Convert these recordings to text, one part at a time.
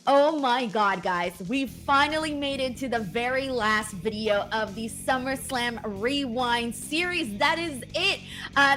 Oh my god, guys, we finally made it to the very last video of the SummerSlam Rewind series. That is it.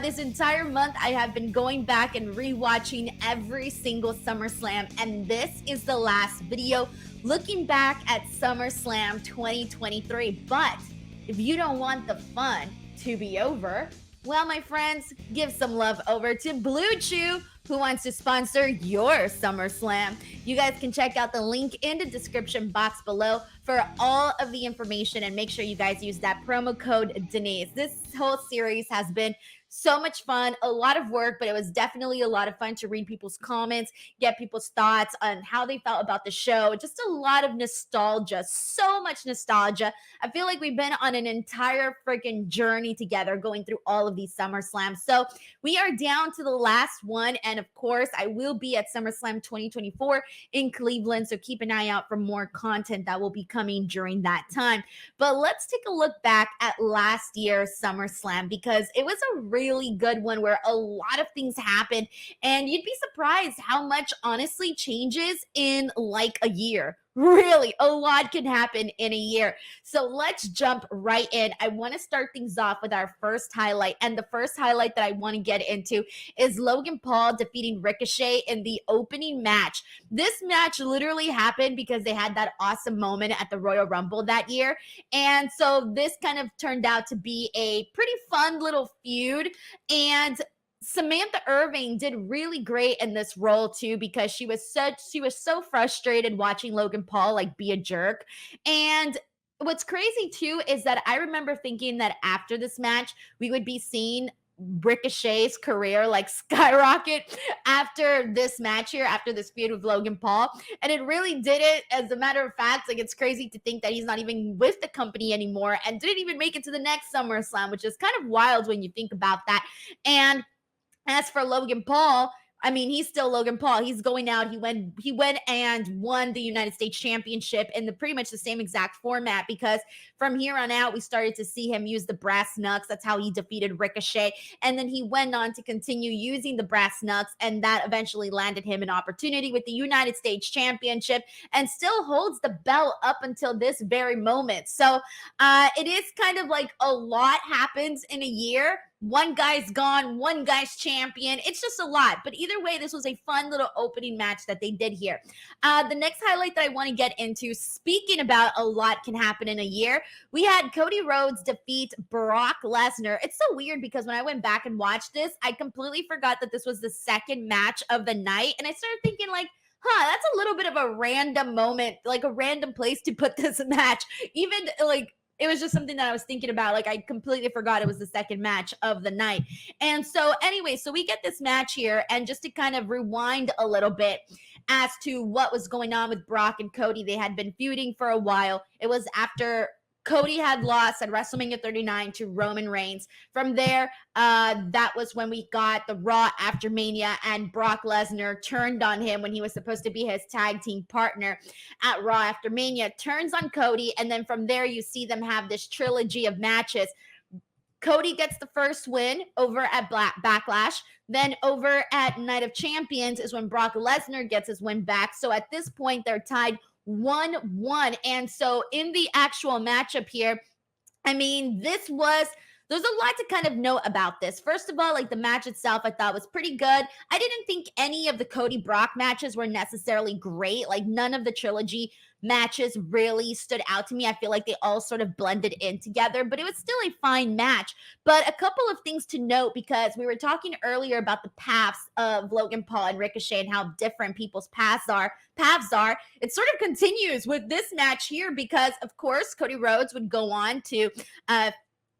This entire month, I have been going back and rewatching every single SummerSlam, and this is the last video looking back at SummerSlam 2023. But if you don't want the fun to be over, well, my friends, give some love over to Blue Chew, who wants to sponsor your SummerSlam. You guys can check out the link in the description box below for all of the information, and make sure you guys use that promo code Denise. This whole series has been so much fun, a lot of work, but it was definitely a lot of fun to read people's comments, get people's thoughts on how they felt about the show. Just a lot of nostalgia, so much nostalgia. I feel like we've been on an entire freaking journey together going through all of these SummerSlams. So we are down to the last one, and of course, I will be at SummerSlam 2024 in Cleveland, so keep an eye out for more content that will be coming during that time. But let's take a look back at last year's SummerSlam, because it was a really good one where a lot of things happened, and you'd be surprised how much honestly changes in like a year. Really, a lot can happen in a year. So let's jump right in. I want to start things off with our first highlight. And the first highlight that I want to get into is Logan Paul defeating Ricochet in the opening match. This match literally happened because they had that awesome moment at the Royal Rumble that year. And so this kind of turned out to be a pretty fun little feud. And Samantha Irving did really great in this role too, because she was so frustrated watching Logan Paul like be a jerk. And what's crazy too is that I remember thinking that after this match we would be seeing Ricochet's career like skyrocket after this match here, after this feud with Logan Paul. And it really did it. As a matter of fact, like, it's crazy to think that he's not even with the company anymore and didn't even make it to the next SummerSlam, which is kind of wild when you think about that. And as for Logan Paul, I mean, he's still Logan Paul. He's going out. He went and won the United States Championship in pretty much the same exact format, because from here on out, we started to see him use the brass knucks. That's how he defeated Ricochet. And then he went on to continue using the brass knucks, and that eventually landed him an opportunity with the United States Championship, and still holds the belt up until this very moment. So it is kind of like a lot happens in a year. One guy's gone, one guy's champion. It's just a lot. But either way, this was a fun little opening match that they did here. The next highlight that I want to get into, speaking about a lot can happen in a year, we had Cody Rhodes defeat Brock Lesnar. It's so weird because when I went back and watched this, I completely forgot that this was the second match of the night. And I started thinking like, that's a little bit of a random moment, like a random place to put this match. Even like, it was just something that I was thinking about. Like, I completely forgot it was the second match of the night. And so anyway, so we get this match here, and just to kind of rewind a little bit as to what was going on with Brock and Cody, they had been feuding for a while. It was after Cody had lost at WrestleMania 39 to Roman Reigns. From there, that was when we got the Raw after Mania, and Brock Lesnar turned on him when he was supposed to be his tag team partner at Raw after Mania, turns on Cody, and then from there you see them have this trilogy of matches. Cody gets the first win over at Backlash. Then over at Night of Champions is when Brock Lesnar gets his win back. So at this point, they're tied 1-1. And so in the actual matchup here, I mean, there's a lot to kind of note about this. First of all, like, the match itself, I thought was pretty good. I didn't think any of the Cody Brock matches were necessarily great. Like, none of the trilogy matches really stood out to me. I feel like they all sort of blended in together, but it was still a fine match. But a couple of things to note, because we were talking earlier about the paths of Logan Paul and Ricochet and how different people's paths are. It sort of continues with this match here, because of course Cody Rhodes would go on to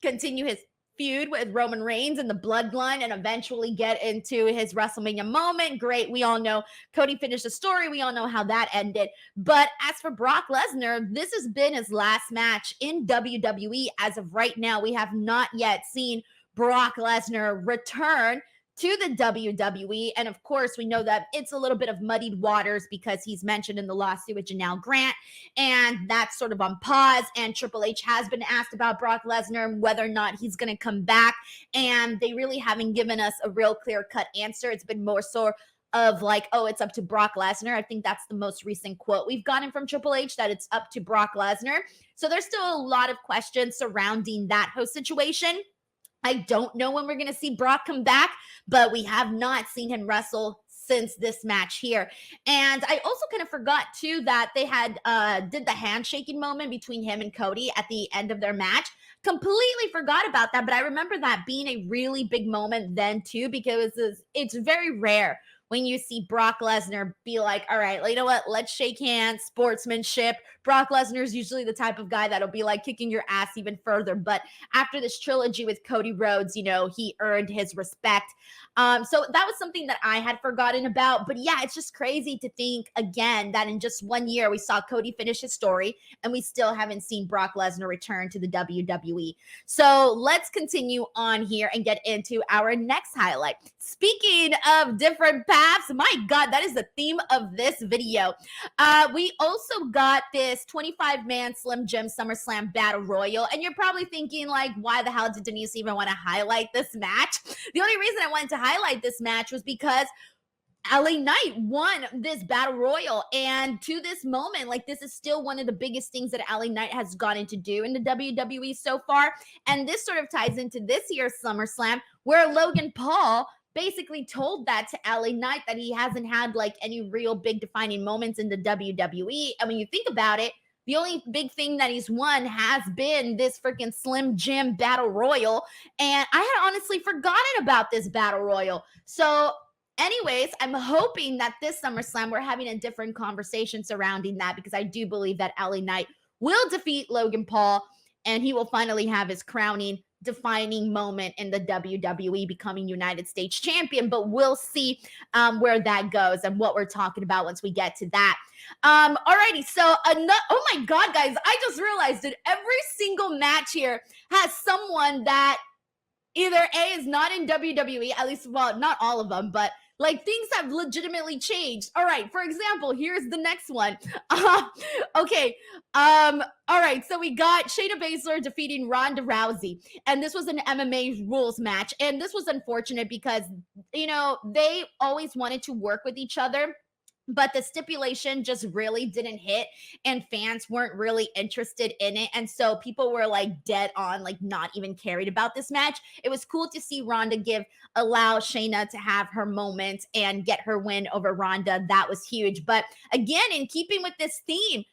continue his feud with Roman Reigns and the bloodline, and eventually get into his WrestleMania moment. Great. We all know Cody finished the story. We all know how that ended. But as for Brock Lesnar, this has been his last match in WWE. As of right now, we have not yet seen Brock Lesnar return to the WWE. And of course, we know that it's a little bit of muddied waters because he's mentioned in the lawsuit with Janelle Grant, and that's sort of on pause. And Triple H has been asked about Brock Lesnar and whether or not he's going to come back. And they really haven't given us a real clear-cut answer. It's been more so of like, oh, it's up to Brock Lesnar. I think that's the most recent quote we've gotten from Triple H, that it's up to Brock Lesnar. So there's still a lot of questions surrounding that whole situation. I don't know when we're going to see Brock come back, but we have not seen him wrestle since this match here. And I also kind of forgot too that they had did the handshaking moment between him and Cody at the end of their match. Completely forgot about that, but I remember that being a really big moment then too, because it's very rare when you see Brock Lesnar be like, all right, you know what, let's shake hands, sportsmanship. Brock Lesnar is usually the type of guy that'll be like kicking your ass even further. But after this trilogy with Cody Rhodes, you know, he earned his respect. So that was something that I had forgotten about. But yeah, it's just crazy to think again that in just 1 year, we saw Cody finish his story and we still haven't seen Brock Lesnar return to the WWE. So let's continue on here and get into our next highlight. Speaking of different paths, my God, that is the theme of this video. We also got this 25-man Slim Jim SummerSlam Battle Royal. And you're probably thinking, like, why the hell did Denise even want to highlight this match? The only reason I wanted to highlight this match was because LA Knight won this battle royal, and to this moment, like, this is still one of the biggest things that LA Knight has gotten to do in the WWE so far. And this sort of ties into this year's SummerSlam, where Logan Paul basically told that to LA Knight that he hasn't had like any real big defining moments in the WWE. And when you think about it, the only big thing that he's won has been this freaking Slim Jim Battle Royal. And I had honestly forgotten about this Battle Royal. So anyways, I'm hoping that this SummerSlam we're having a different conversation surrounding that, because I do believe that LA Knight will defeat Logan Paul and he will finally have his crowning defining moment in the WWE, becoming United States champion. But we'll see where that goes and what we're talking about once we get to that. Alrighty, so oh my God, guys, I just realized that every single match here has someone that either A, is not in WWE, at least, well, not all of them, but like things have legitimately changed. All right, for example, here's the next one. Okay. All right, so we got Shayna Baszler defeating Ronda Rousey, and this was an MMA rules match. And this was unfortunate because, you know, they always wanted to work with each other, but the stipulation just really didn't hit and fans weren't really interested in it. And so people were like dead on, like not even cared about this match. It was cool to see Ronda allow Shayna to have her moment and get her win over Ronda. That was huge. But again, in keeping with this theme,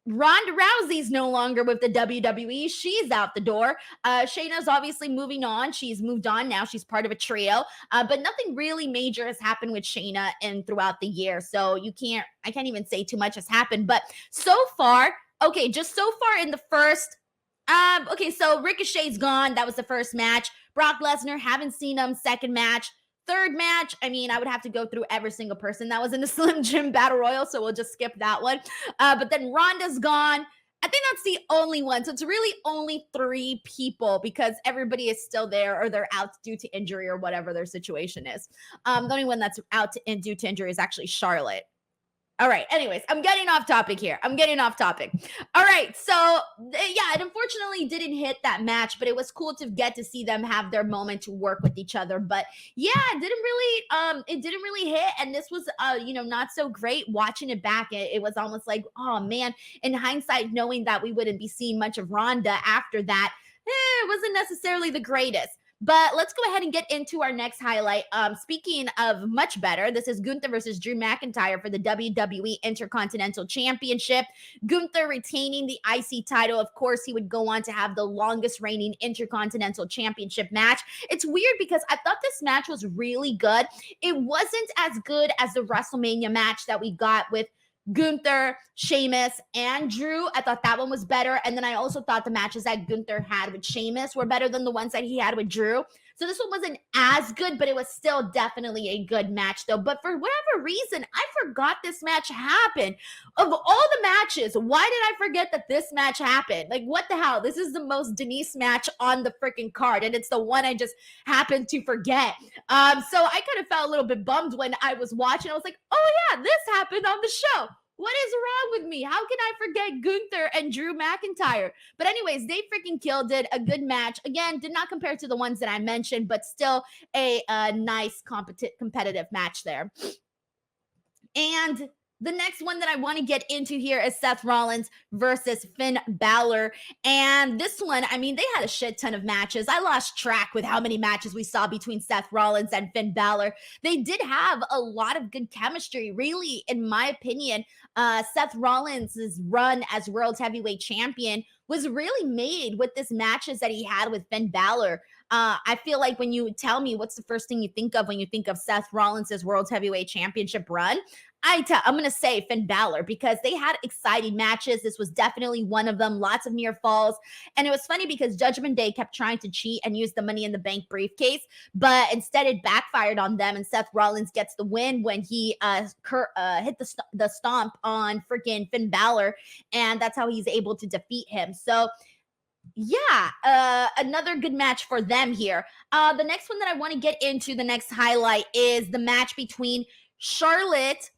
Ronda Rousey's no longer with the WWE. She's out the door. Shayna's obviously moving on. She's moved on now. She's part of a trio. But nothing really major has happened with Shayna and throughout the year. So I can't even say too much has happened. But so far, just so far in the first, so Ricochet's gone. That was the first match. Brock Lesnar, haven't seen him. Second match. Third match, I mean, I would have to go through every single person that was in the Slim Jim Battle Royal, so we'll just skip that one. But then Ronda's gone. I think that's the only one. So it's really only 3 people because everybody is still there or they're out due to injury or whatever their situation is. The only one that's out due to injury is actually Charlotte. All right. Anyways, I'm getting off topic here. All right. So yeah, it unfortunately didn't hit that match, but it was cool to get to see them have their moment to work with each other. But yeah, it didn't really hit. And this was, not so great watching it back. It was almost like, oh man, in hindsight, knowing that we wouldn't be seeing much of Ronda after that, it wasn't necessarily the greatest. But let's go ahead and get into our next highlight. Speaking of much better, this is Gunther versus Drew McIntyre for the WWE Intercontinental Championship. Gunther retaining the IC title. Of course, he would go on to have the longest reigning Intercontinental Championship match. It's weird because I thought this match was really good. It wasn't as good as the WrestleMania match that we got with Gunther, Sheamus, and Drew. I thought that one was better. And then I also thought the matches that Gunther had with Sheamus were better than the ones that he had with Drew. So this one wasn't as good, but it was still definitely a good match though. But for whatever reason, I forgot this match happened. Of all the matches, why did I forget that this match happened? Like, what the hell? This is the most Denise match on the freaking card, and it's the one I just happened to forget. So I kind of felt a little bit bummed when I was watching. I was like, oh yeah, this happened on the show. What is wrong with me? How can I forget Gunther and Drew McIntyre? But anyways, they freaking killed it. A good match. Again, did not compare to the ones that I mentioned, but still a nice competitive match there. And the next one that I want to get into here is Seth Rollins versus Finn Balor. And this one, I mean, they had a shit ton of matches. I lost track with how many matches we saw between Seth Rollins and Finn Balor. They did have a lot of good chemistry, really, in my opinion. Seth Rollins' run as World Heavyweight Champion was really made with this matches that he had with Finn Balor. I feel like when you tell me what's the first thing you think of when you think of Seth Rollins' World Heavyweight Championship run, I'm going to say Finn Balor, because they had exciting matches. This was definitely one of them. Lots of near falls. And it was funny because Judgment Day kept trying to cheat and use the Money in the Bank briefcase, but instead it backfired on them. And Seth Rollins gets the win when he hit the stomp on freaking Finn Balor. And that's how he's able to defeat him. So yeah, another good match for them here. The next one that I want to get into, the next highlight, is the match between Charlotte,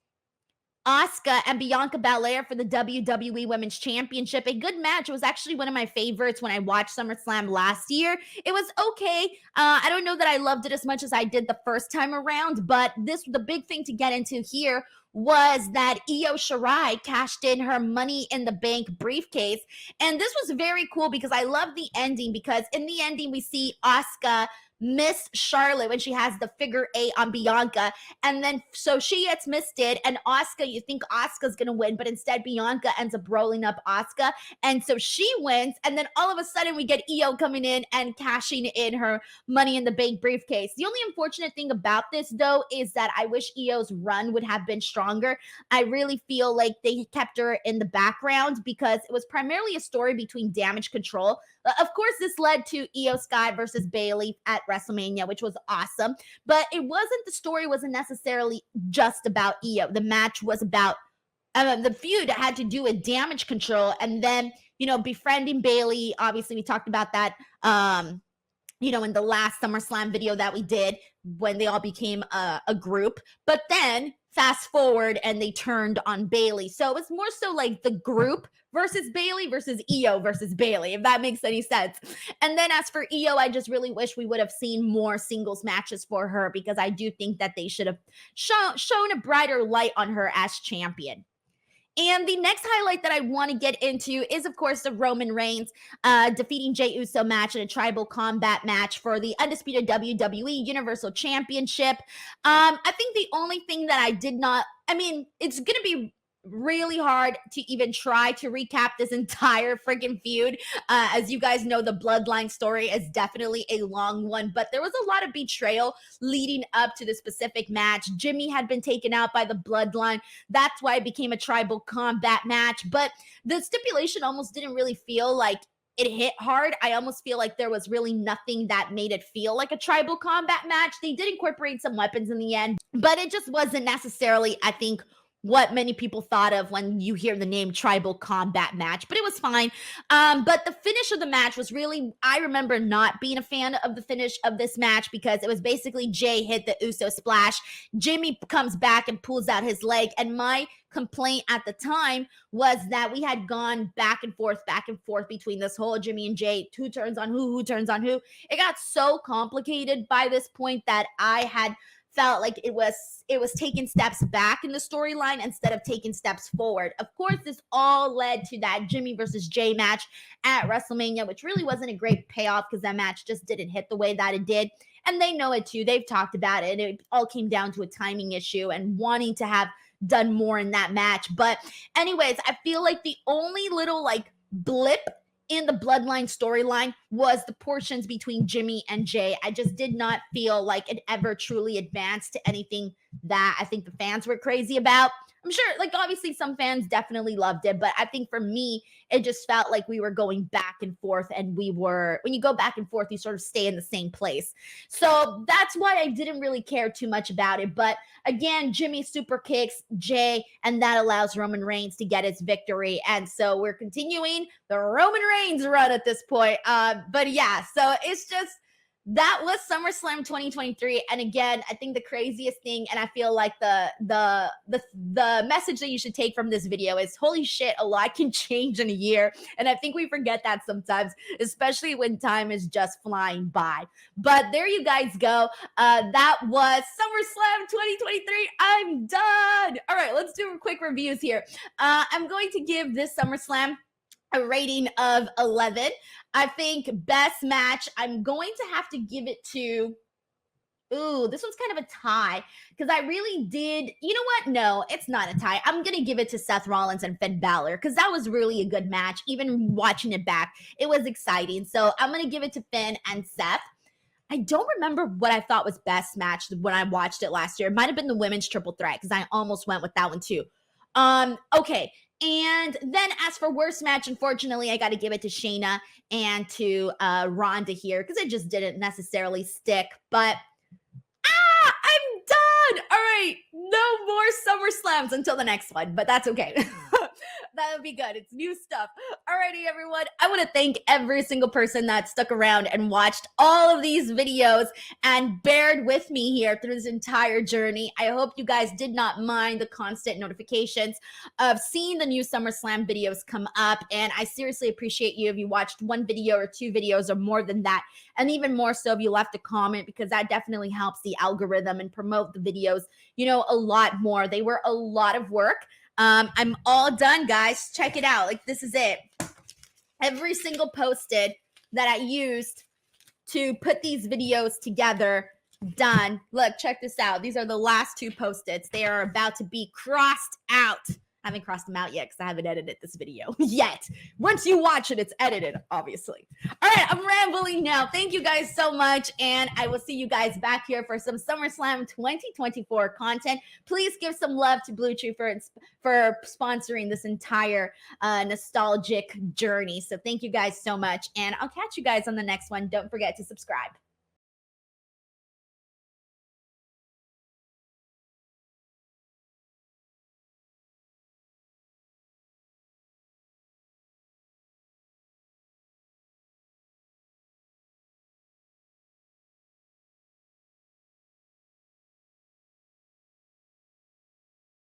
Asuka, and Bianca Belair for the WWE Women's Championship. A good match. It was actually one of my favorites when I watched SummerSlam last year. It was okay. I don't know that I loved it as much as I did the first time around, but the big thing to get into here was that Io Shirai cashed in her Money in the Bank briefcase. And this was very cool because I love the ending, because in the ending we see Asuka miss Charlotte when she has the figure 8 on Bianca, and then so she gets misted, and Asuka, you think Asuka's gonna win, but instead Bianca ends up rolling up Asuka, and so she wins, and then all of a sudden we get Io coming in and cashing in her Money in the Bank briefcase. The only unfortunate thing about this, though, is that I wish Io's run would have been stronger. I really feel like they kept her in the background because it was primarily a story between Damage Control. Of course, this led to Io Sky versus Bayley at WrestleMania, which was awesome. But the story wasn't necessarily just about Io. The match was about the feud had to do with Damage Control, and then, befriending Bayley. Obviously, we talked about that, in the last SummerSlam video that we did when they all became a group. But then fast forward and they turned on Bayley. So it was more so like the group versus Bayley versus Io versus Bayley, if that makes any sense. And then as for Io, I just really wish we would have seen more singles matches for her, because I do think that they should have shown a brighter light on her as champion. And the next highlight that I want to get into is, of course, the Roman Reigns defeating Jey Uso match in a tribal combat match for the undisputed WWE Universal Championship. I think the only thing that it's going to be really hard to even try to recap this entire freaking feud. As you guys know, the Bloodline story is definitely a long one, but there was a lot of betrayal leading up to the specific match. Jimmy had been taken out by the Bloodline. That's why it became a tribal combat match, but the stipulation almost didn't really feel like it hit hard. I almost feel like there was really nothing that made it feel like a tribal combat match. They did incorporate some weapons in the end, but it just wasn't necessarily, I think, what many people thought of when you hear the name tribal combat match, but it was fine. But the finish of the match was really, I remember not being a fan of the finish of this match, because it was basically Jey hit the Uso splash. Jimmy comes back and pulls out his leg. And my complaint at the time was that we had gone back and forth between this whole Jimmy and Jey, who turns on who turns on who. It got so complicated by this point that I had felt like it was taking steps back in the storyline instead of taking steps forward. Of course, this all led to that Jimmy versus Jey match at WrestleMania, which really wasn't a great payoff because that match just didn't hit the way that it did. And they know it too. They've talked about it. It all came down to a timing issue and wanting to have done more in that match. But anyways, I feel like the only little blip in the Bloodline storyline was the portions between Jimmy and Jey. I just did not feel like it ever truly advanced to anything that I think the fans were crazy about. I'm sure, obviously some fans definitely loved it, but I think for me, it just felt like we were going back and forth, and when you go back and forth, you sort of stay in the same place. So that's why I didn't really care too much about it. But again, Jimmy super kicks Jey, and that allows Roman Reigns to get his victory. And so we're continuing the Roman Reigns run at this point. But yeah, so it's just, that was SummerSlam 2023. And again, I think the craziest thing, and I feel like the message that you should take from this video is, holy shit, a lot can change in a year. And I think we forget that sometimes, especially when time is just flying by. But there you guys go. That was SummerSlam 2023. I'm done. All right, let's do quick reviews here. I'm going to give this SummerSlam a rating of 11. I think best match, I'm going to have to give it to, this one's kind of a tie because I really did, you know what? No, it's not a tie. I'm going to give it to Seth Rollins and Finn Balor because that was really a good match. Even watching it back, it was exciting. So I'm going to give it to Finn and Seth. I don't remember what I thought was best match when I watched it last year. It might have been the women's triple threat because I almost went with that one too. Okay. And then as for worst match, unfortunately, I got to give it to Shayna and to Ronda here because it just didn't necessarily stick. But I'm done. All right, no more SummerSlams until the next one, but that's okay. That would be good. It's new stuff. Alrighty, everyone. I want to thank every single person that stuck around and watched all of these videos and bared with me here through this entire journey. I hope you guys did not mind the constant notifications of seeing the new SummerSlam videos come up. And I seriously appreciate you if you watched one video or two videos or more than that. And even more so if you left a comment, because that definitely helps the algorithm and promote the videos, you know, a lot more. They were a lot of work. I'm all done, guys. Check it out. Like, this is it. Every single posted that I used to put these videos together, done. Look, check this out. These are the last two post-its. They are about to be crossed out. I haven't crossed them out yet because I haven't edited this video yet. Once you watch it, it's edited, obviously. All right, I'm rambling now. Thank you guys so much, and I will see you guys back here for some SummerSlam 2024 content. Please give some love to Blue Chew for sponsoring this entire nostalgic journey. So thank you guys so much, and I'll catch you guys on the next one. Don't forget to subscribe.